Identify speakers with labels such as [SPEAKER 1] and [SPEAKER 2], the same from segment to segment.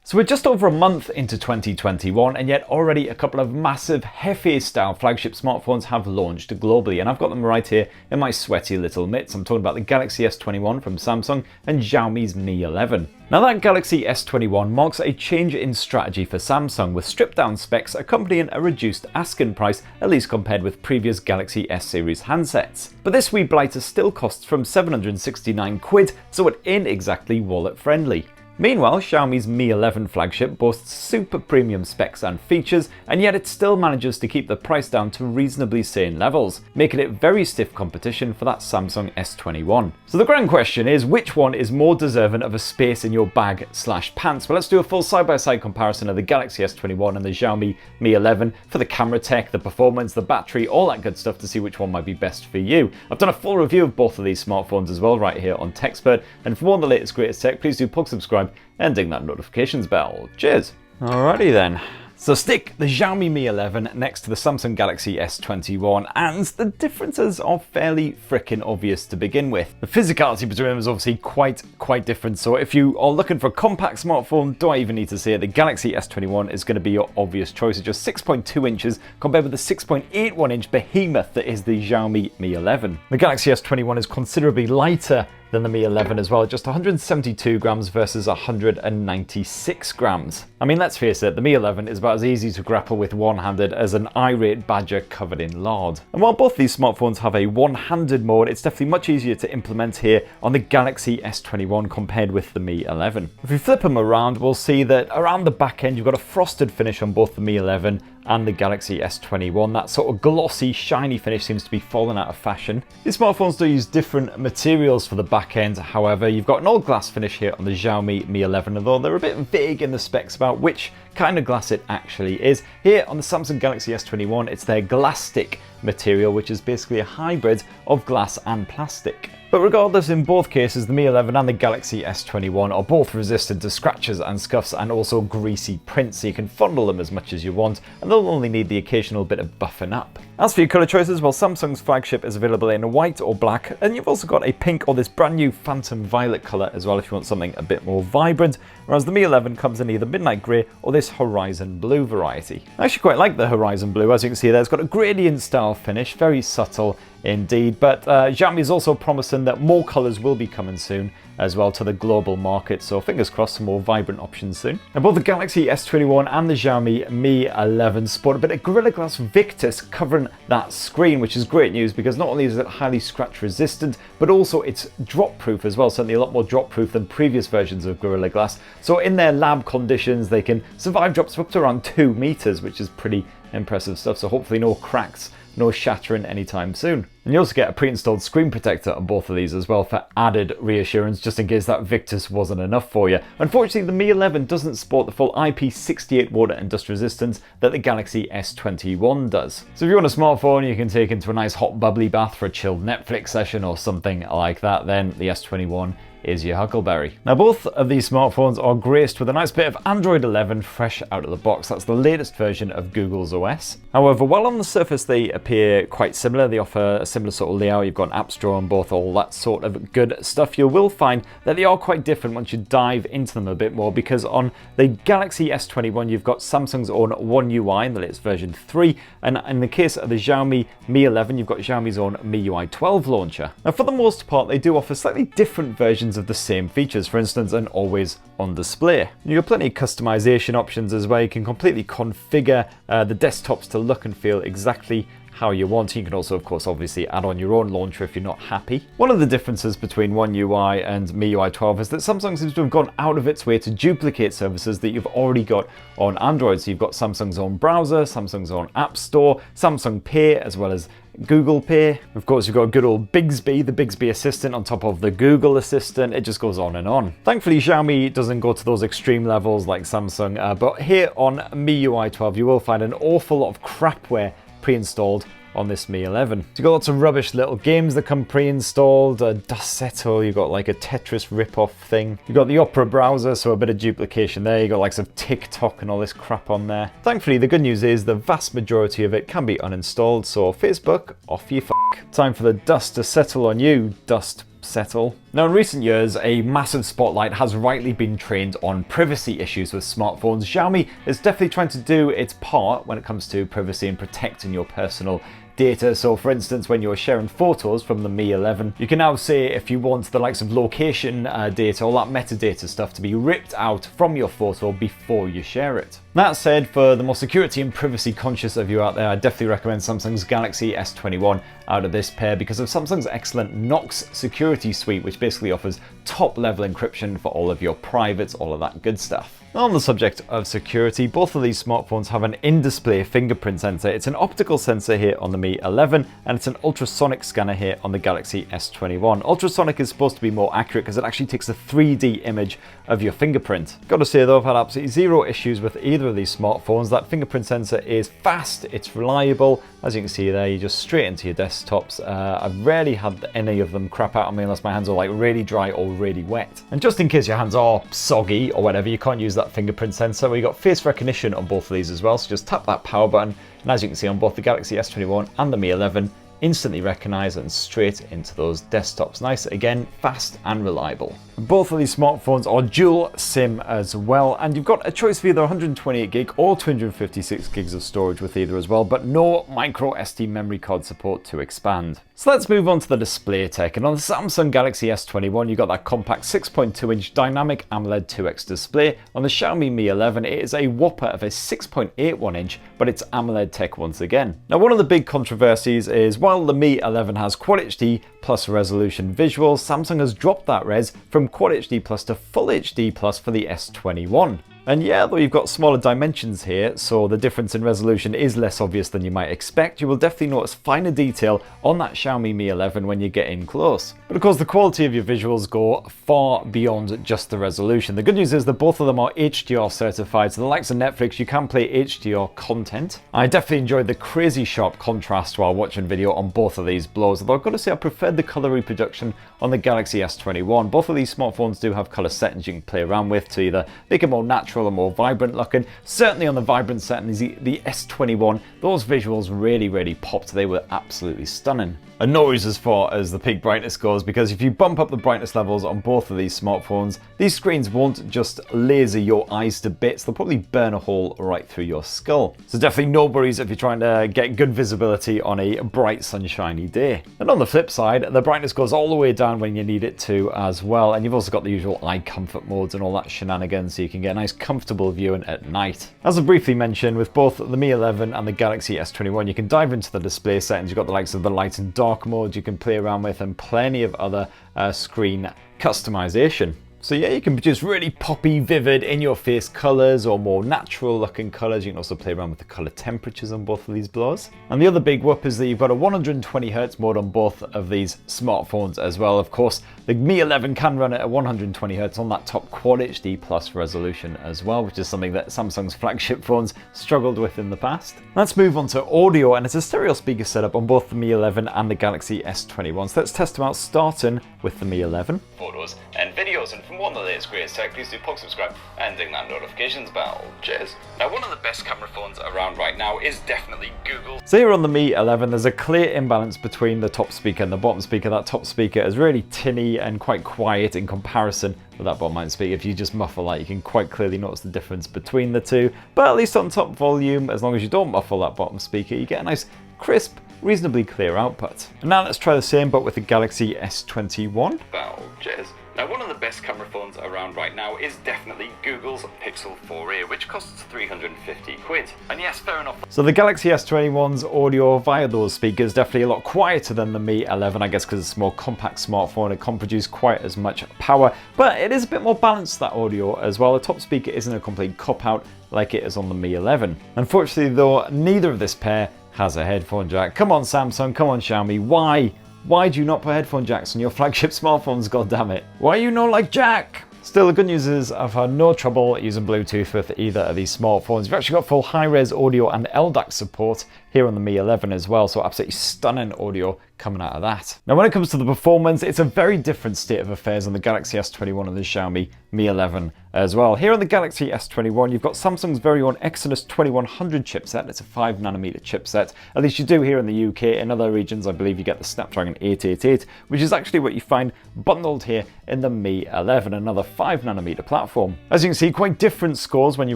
[SPEAKER 1] So we're just over a month into 2021 and yet already a couple of massive hefty style flagship smartphones have launched globally, and I've got them right here in my sweaty little mitts. I'm talking about the Galaxy S21 from Samsung and Xiaomi's Mi 11. Now that Galaxy S21 marks a change in strategy for Samsung, with stripped down specs accompanying a reduced asking price, at least compared with previous Galaxy S series handsets. But this wee blighter still costs from 769 quid, so it ain't exactly wallet friendly. Meanwhile, Xiaomi's Mi 11 flagship boasts super premium specs and features, and yet it still manages to keep the price down to reasonably sane levels, making it very stiff competition for that Samsung S21. So the grand question is, which one is more deserving of a space in your bag/pants? Well, let's do a full side-by-side comparison of the Galaxy S21 and the Xiaomi Mi 11 for the camera tech, the performance, the battery, all that good stuff, to see which one might be best for you. I've done a full review of both of these smartphones as well right here on TechSpert, and for more on the latest greatest tech, please do plug subscribe and ding that notifications bell. Cheers! Alrighty then. So stick the Xiaomi Mi 11 next to the Samsung Galaxy S21, and the differences are fairly freaking obvious to begin with. The physicality between them is obviously quite different, so if you are looking for a compact smartphone, do I even need to say it, the Galaxy S21 is going to be your obvious choice. It's just 6.2 inches compared with the 6.81 inch behemoth that is the Xiaomi Mi 11. The Galaxy S21 is considerably lighter than the Mi 11 as well, just 172 grams versus 196 grams. I mean, let's face it, the Mi 11 is about as easy to grapple with one-handed as an irate badger covered in lard. And while both these smartphones have a one-handed mode, it's definitely much easier to implement here on the Galaxy S21 compared with the Mi 11. If we flip them around, we'll see that around the back end, you've got a frosted finish on both the Mi 11 and the Galaxy S21. That sort of glossy, shiny finish seems to be falling out of fashion. These smartphones do use different materials for the back end, however. You've got an all glass finish here on the Xiaomi Mi 11, although they're a bit vague in the specs about which kind of glass it actually is. Here on the Samsung Galaxy S21, it's their Glastic material, which is basically a hybrid of glass and plastic. But regardless, in both cases, the Mi 11 and the Galaxy S21 are both resistant to scratches and scuffs and also greasy prints, so you can fondle them as much as you want, and they'll only need the occasional bit of buffing up. As for your colour choices, well, Samsung's flagship is available in white or black, and you've also got a pink or this brand new Phantom Violet colour as well if you want something a bit more vibrant, whereas the Mi 11 comes in either Midnight Grey or this Horizon Blue variety. I actually quite like the Horizon Blue. As you can see there, it's got a gradient style finish, very subtle indeed, but Xiaomi is also promising that more colours will be coming soon as well to the global market, so fingers crossed some more vibrant options soon. And both the Galaxy S21 and the Xiaomi Mi 11 sport a bit of Gorilla Glass Victus covering that screen, which is great news because not only is it highly scratch resistant, but also it's drop proof as well, certainly a lot more drop proof than previous versions of Gorilla Glass. So in their lab conditions, they can survive drops of up to around 2 meters, which is pretty impressive stuff, so hopefully no cracks, no shattering anytime soon. And you also get a pre-installed screen protector on both of these as well for added reassurance, just in case that Victus wasn't enough for you. Unfortunately, the Mi 11 doesn't support the full IP68 water and dust resistance that the Galaxy S21 does. So if you want a smartphone you can take into a nice hot bubbly bath for a chilled Netflix session or something like that, then the S21 is your huckleberry. Now both of these smartphones are graced with a nice bit of Android 11 fresh out of the box. That's the latest version of Google's OS. However, while on the surface they appear quite similar, they offer a similar sort of layout, you've got an app store on both, all that sort of good stuff, you will find that they are quite different once you dive into them a bit more, because on the Galaxy S21 you've got Samsung's own One UI in the latest version 3, and in the case of the Xiaomi Mi 11 you've got Xiaomi's own MIUI 12 launcher. Now for the most part they do offer slightly different versions of the same features, for instance an always on display. You've got plenty of customization options as well. You can completely configure the desktops to look and feel exactly how you want. You can also, of course, obviously add on your own launcher if you're not happy. One of the differences between One UI and MIUI 12 is that Samsung seems to have gone out of its way to duplicate services that you've already got on Android. So you've got Samsung's own browser, Samsung's own app store, Samsung Pay, as well as Google Pay. Of course, you've got good old Bixby, the Bixby Assistant on top of the Google Assistant. It just goes on and on. Thankfully, Xiaomi doesn't go to those extreme levels like Samsung, but here on MIUI 12, you will find an awful lot of crapware pre-installed on this Mi 11. So you've got lots of rubbish little games that come pre-installed, Dust Settle, you've got like a Tetris rip-off thing. You've got the Opera browser, so a bit of duplication there. You've got likes of TikTok and all this crap on there. Thankfully, the good news is the vast majority of it can be uninstalled, so Facebook, off you f***. Time for the dust to settle on you, dust settle. Now, in recent years, a massive spotlight has rightly been trained on privacy issues with smartphones. Xiaomi is definitely trying to do its part when it comes to privacy and protecting your personal data. So for instance, when you're sharing photos from the Mi 11, you can now say if you want the likes of location data, all that metadata stuff to be ripped out from your photo before you share it. That said, for the more security and privacy conscious of you out there, I definitely recommend Samsung's Galaxy S21 out of this pair because of Samsung's excellent Knox security suite, which basically offers top level encryption for all of your privates, all of that good stuff. On the subject of security, both of these smartphones have an in-display fingerprint sensor. It's an optical sensor here on the Mi 11 and it's an ultrasonic scanner here on the Galaxy S21. Ultrasonic is supposed to be more accurate because it actually takes a 3D image of your fingerprint. Got to say though, I've had absolutely zero issues with either of these smartphones. That fingerprint sensor is fast, it's reliable. As you can see there, you just straight into your desktops. I've rarely had any of them crap out on me unless my hands are like really dry or really wet. And just in case your hands are soggy or whatever, you can't use that fingerprint sensor. We've got face recognition on both of these as well, so just tap that power button and as you can see on both the Galaxy S21 and the Mi 11, instantly recognize and straight into those desktops. Nice, again, fast and reliable. Both of these smartphones are dual SIM as well, and you've got a choice of either 128 gig or 256 gigs of storage with either as well, but no micro SD memory card support to expand. So let's move on to the display tech, and on the Samsung Galaxy S21 you've got that compact 6.2-inch dynamic AMOLED 2X display. On the Xiaomi Mi 11 it is a whopper of a 6.81-inch, but it's AMOLED tech once again. Now, one of the big controversies is while the Mi 11 has Quad HD plus resolution visuals, Samsung has dropped that res from Quad HD plus to Full HD plus for the S21. And yeah, though you've got smaller dimensions here, so the difference in resolution is less obvious than you might expect, you will definitely notice finer detail on that Xiaomi Mi 11 when you get in close. But of course, the quality of your visuals go far beyond just the resolution. The good news is that both of them are HDR certified, so the likes of Netflix, you can play HDR content. I definitely enjoyed the crazy sharp contrast while watching video on both of these blows, although I've got to say I preferred the color reproduction on the Galaxy S21. Both of these smartphones do have color settings you can play around with to either make it more natural or more vibrant looking. Certainly on the vibrant settings, the S21, those visuals really popped. They were absolutely stunning. And no worries as far as the peak brightness goes, because if you bump up the brightness levels on both of these smartphones, these screens won't just laser your eyes to bits, they'll probably burn a hole right through your skull. So definitely no worries if you're trying to get good visibility on a bright sunshiny day. And on the flip side, the brightness goes all the way down when you need it to as well, and you've also got the usual eye comfort modes and all that shenanigans, so you can get a nice comfortable viewing at night. As I briefly mentioned, with both the Mi 11 and the Galaxy S21, you can dive into the display settings. You've got the likes of the light and dark modes you can play around with and plenty of other screen customization. So yeah, you can produce really poppy, vivid, in-your-face colors or more natural looking colors. You can also play around with the color temperatures on both of these blowers. And the other big whoop is that you've got a 120Hz mode on both of these smartphones as well. Of course, the Mi 11 can run at 120Hz on that top Quad HD plus resolution as well, which is something that Samsung's flagship phones struggled with in the past. Let's move on to audio, and it's a stereo speaker setup on both the Mi 11 and the Galaxy S21. So let's test them out, starting with the Mi 11.
[SPEAKER 2] Photos and videos, and for more on the latest greatest tech, please do plug, subscribe and ding that notifications bell. Cheers. Now, one of the best camera phones around right now is definitely Google.
[SPEAKER 1] So here on the Mi 11, there's a clear imbalance between the top speaker and the bottom speaker. That top speaker is really tinny and quite quiet in comparison with that bottom line speaker. If you just muffle that, you can quite clearly notice the difference between the two. But at least on top volume, as long as you don't muffle that bottom speaker, you get a nice crisp, reasonably clear output. And now let's try the same but with the Galaxy S21.
[SPEAKER 2] Bell. Cheers. Now, one of the best camera phones around right now is definitely Google's Pixel 4a, which costs 350 quid. And yes, fair enough.
[SPEAKER 1] So the Galaxy S21's audio via those speakers definitely a lot quieter than the Mi 11, I guess because it's a more compact smartphone. It can't produce quite as much power, but it is a bit more balanced, that audio as well. The top speaker isn't a complete cop-out like it is on the Mi 11. Unfortunately though, neither of this pair has a headphone jack. Come on Samsung, come on Xiaomi, why? Why do you not put headphone jacks on your flagship smartphones, goddammit? Why are you not like Jack? Still, the good news is I've had no trouble using Bluetooth with either of these smartphones. You've actually got full high-res audio and LDAC support here on the Mi 11 as well, so absolutely stunning audio coming out of that. Now, when it comes to the performance, it's a very different state of affairs on the Galaxy S21 and the Xiaomi Mi 11 as well. Here on the Galaxy S21, you've got Samsung's very own Exynos 2100 chipset. It's a 5nm chipset. At least you do here in the UK. In other regions, I believe you get the Snapdragon 888, which is actually what you find bundled here in the Mi 11, another 5nm platform. As you can see, quite different scores when you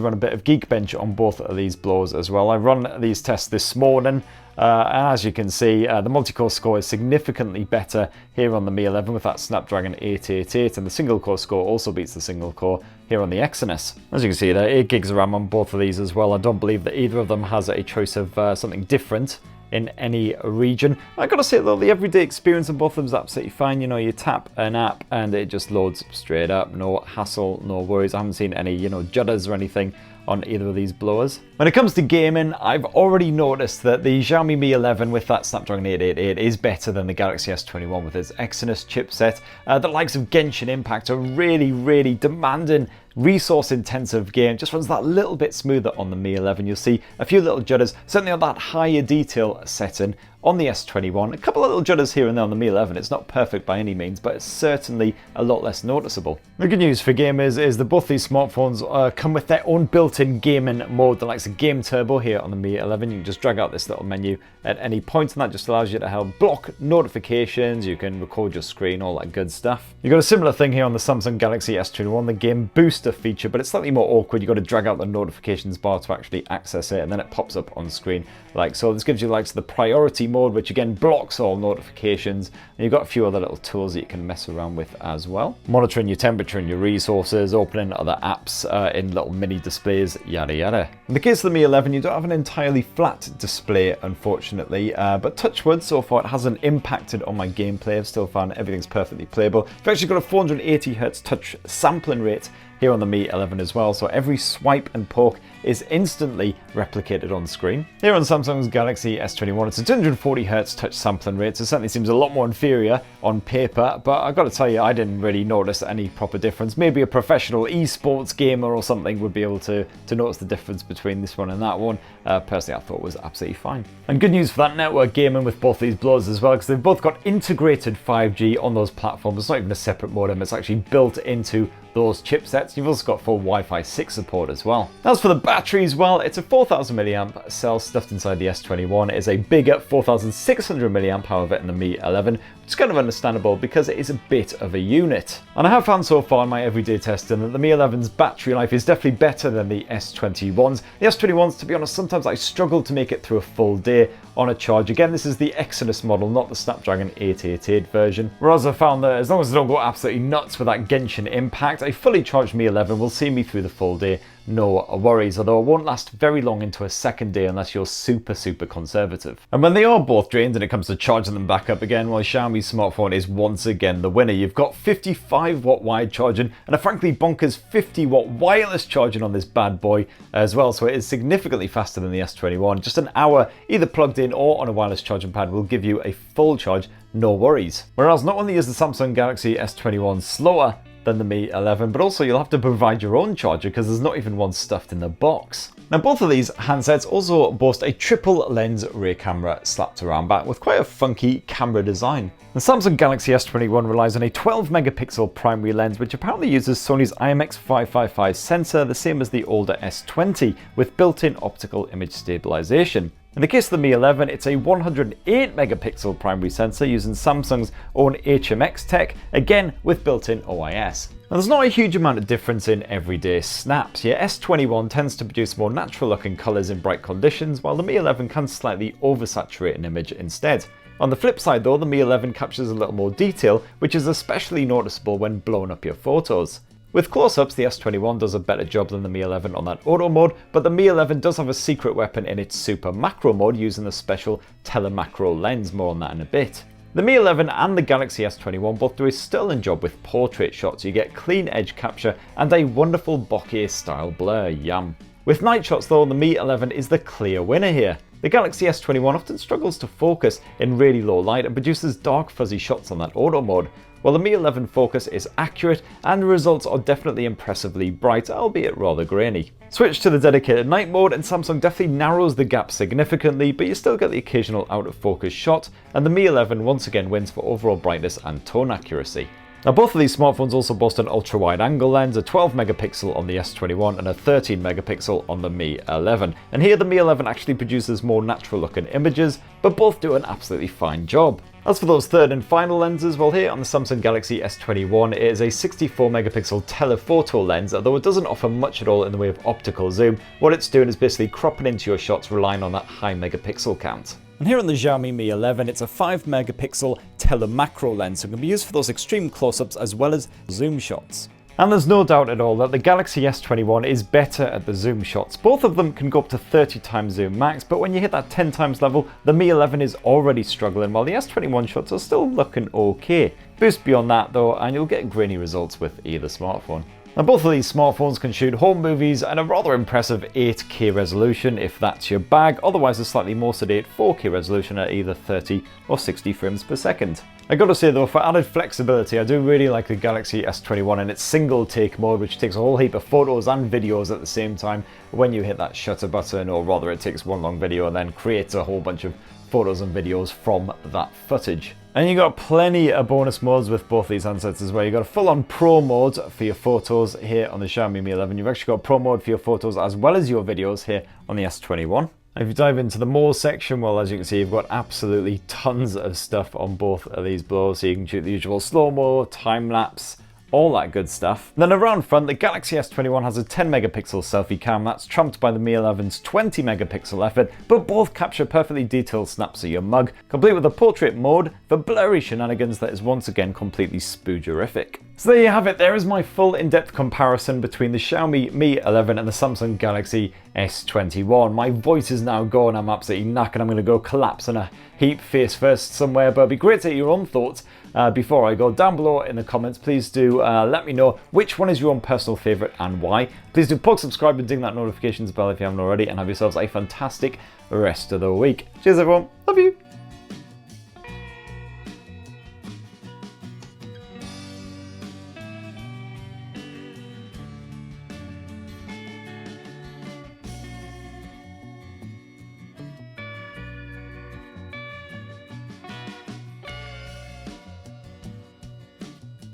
[SPEAKER 1] run a bit of Geekbench on both of these blowers as well. I run these tests this morning. And as you can see, the multi-core score is significantly better here on the Mi 11 with that Snapdragon 888, and the single-core score also beats the single-core here on the Exynos. As you can see, there are 8 gigs of RAM on both of these as well. I don't believe that either of them has a choice of something different in any region. I gotta say though, the everyday experience on both of them is absolutely fine. You know, you tap an app and it just loads straight up. No hassle, no worries. I haven't seen any, judders or anything on either of these blowers. When it comes to gaming, I've already noticed that the Xiaomi Mi 11 with that Snapdragon 888 is better than the Galaxy S21 with its Exynos chipset. The likes of Genshin Impact are really demanding, resource-intensive game. Just runs that little bit smoother on the Mi 11. You'll see a few little judders, certainly on that higher detail setting on the S21. A couple of little judders here and there on the Mi 11. It's not perfect by any means, but it's certainly a lot less noticeable. The good news for gamers is that both these smartphones come with their own built-in gaming mode, the likes of Game Turbo here on the Mi 11. You can just drag out this little menu at any point, and that just allows you to help block notifications. You can record your screen, all that good stuff. You've got a similar thing here on the Samsung Galaxy S21, the Game Booster feature, but it's slightly more awkward. You've got to drag out the notifications bar to actually access it, and then it pops up on screen like so. This gives you like the priority mode, which again blocks all notifications, and you've got a few other little tools that you can mess around with as well. Monitoring your temperature and your resources, opening other apps in little mini displays, yada yada. In the case of the Mi 11, you don't have an entirely flat display, unfortunately, but touch wood, so far it hasn't impacted on my gameplay. I've still found everything's perfectly playable. I've actually got a 480Hz touch sampling rate here on the Mi 11 as well, so every swipe and poke is instantly replicated on screen. Here on Samsung's Galaxy S21, it's a 240Hz touch sampling rate, so it certainly seems a lot more inferior on paper, but I've got to tell you, I didn't really notice any proper difference. Maybe a professional esports gamer or something would be able to notice the difference between this one and that one. Personally, I thought it was absolutely fine. And good news for that network gaming with both these blowers as well, because they've both got integrated 5G on those platforms. It's not even a separate modem, it's actually built into those chipsets. You've also got full Wi-Fi 6 support as well. As for the batteries, well, it's a 4000 mAh cell stuffed inside the S21. It is a bigger 4600 mAh, however, in the Mi 11, which is kind of understandable because it is a bit of a unit. And I have found so far in my everyday testing that the Mi 11's battery life is definitely better than the S21's. The S21's, to be honest, sometimes I struggle to make it through a full day on a charge. Again, this is the Exynos model, not the Snapdragon 888 version. Whereas I found that as long as I don't go absolutely nuts with that Genshin Impact, a fully charged Mi 11 will see me through the full day, no worries, although it won't last very long into a second day unless you're super conservative. And when they are both drained and it comes to charging them back up again, well, Xiaomi's smartphone is once again the winner. You've got 55-watt wide charging and a frankly bonkers 50-watt wireless charging on this bad boy as well, so it is significantly faster than the S21. Just an hour either plugged in or on a wireless charging pad will give you a full charge, no worries. Whereas not only is the Samsung Galaxy S21 slower than the Mi 11, but also you'll have to provide your own charger because there's not even one stuffed in the box. Now, both of these handsets also boast a triple lens rear camera slapped around back with quite a funky camera design. The Samsung Galaxy S21 relies on a 12 megapixel primary lens, which apparently uses Sony's IMX555 sensor, the same as the older S20, with built-in optical image stabilization. In the case of the Mi 11, it's a 108 megapixel primary sensor using Samsung's own HMX tech, again with built-in OIS. Now, there's not a huge amount of difference in everyday snaps. Your S21 tends to produce more natural looking colours in bright conditions, while the Mi 11 can slightly oversaturate an image instead. On the flip side though, the Mi 11 captures a little more detail, which is especially noticeable when blowing up your photos. With close-ups, the S21 does a better job than the Mi 11 on that auto mode, but the Mi 11 does have a secret weapon in its super macro mode using the special telemacro lens, more on that in a bit. The Mi 11 and the Galaxy S21 both do a sterling job with portrait shots. You get clean edge capture and a wonderful bokeh style blur, yum. With night shots though, the Mi 11 is the clear winner here. The Galaxy S21 often struggles to focus in really low light and produces dark fuzzy shots on that auto mode, while the Mi 11 focus is accurate and the results are definitely impressively bright, albeit rather grainy. Switch to the dedicated night mode and Samsung definitely narrows the gap significantly, but you still get the occasional out of focus shot, and the Mi 11 once again wins for overall brightness and tone accuracy. Now both of these smartphones also boast an ultra-wide angle lens, a 12 megapixel on the S21 and a 13 megapixel on the Mi 11. And here the Mi 11 actually produces more natural looking images, but both do an absolutely fine job. As for those third and final lenses, well here on the Samsung Galaxy S21 it is a 64 megapixel telephoto lens, although it doesn't offer much at all in the way of optical zoom. What it's doing is basically cropping into your shots relying on that high megapixel count. And here on the Xiaomi Mi 11, it's a 5 megapixel telemacro lens, so it can be used for those extreme close-ups as well as zoom shots. And there's no doubt at all that the Galaxy S21 is better at the zoom shots. Both of them can go up to 30 times zoom max, but when you hit that 10 times level, the Mi 11 is already struggling, while the S21 shots are still looking okay. Boost beyond that though, and you'll get grainy results with either smartphone. Now both of these smartphones can shoot home movies at a rather impressive 8K resolution if that's your bag, otherwise a slightly more sedate 4K resolution at either 30 or 60 frames per second. I gotta say though, for added flexibility, I do really like the Galaxy S21 and its single take mode, which takes a whole heap of photos and videos at the same time when you hit that shutter button, or rather it takes one long video and then creates a whole bunch of photos and videos from that footage. And you got plenty of bonus modes with both these handsets as well. You got a full-on Pro mode for your photos here on the Xiaomi Mi 11. You've actually got Pro mode for your photos as well as your videos here on the S21. And if you dive into the more section, well, as you can see, you've got absolutely tons of stuff on both of these blows. So you can shoot the usual slow-mo, time-lapse, all that good stuff. And then around front, the Galaxy S21 has a 10 megapixel selfie cam that's trumped by the Mi 11's 20 megapixel effort, but both capture perfectly detailed snaps of your mug, complete with a portrait mode for blurry shenanigans that is once again completely spoojerific. So there you have it, there is my full in-depth comparison between the Xiaomi Mi 11 and the Samsung Galaxy S21. My voice is now gone, I'm absolutely knackered, I'm going to go collapse in a heap face first somewhere, but it'd be great to hear your own thoughts before I go. Down below in the comments, please do let me know which one is your own personal favourite and why. Please do subscribe and ding that notifications bell if you haven't already, and have yourselves a fantastic rest of the week. Cheers everyone, love you!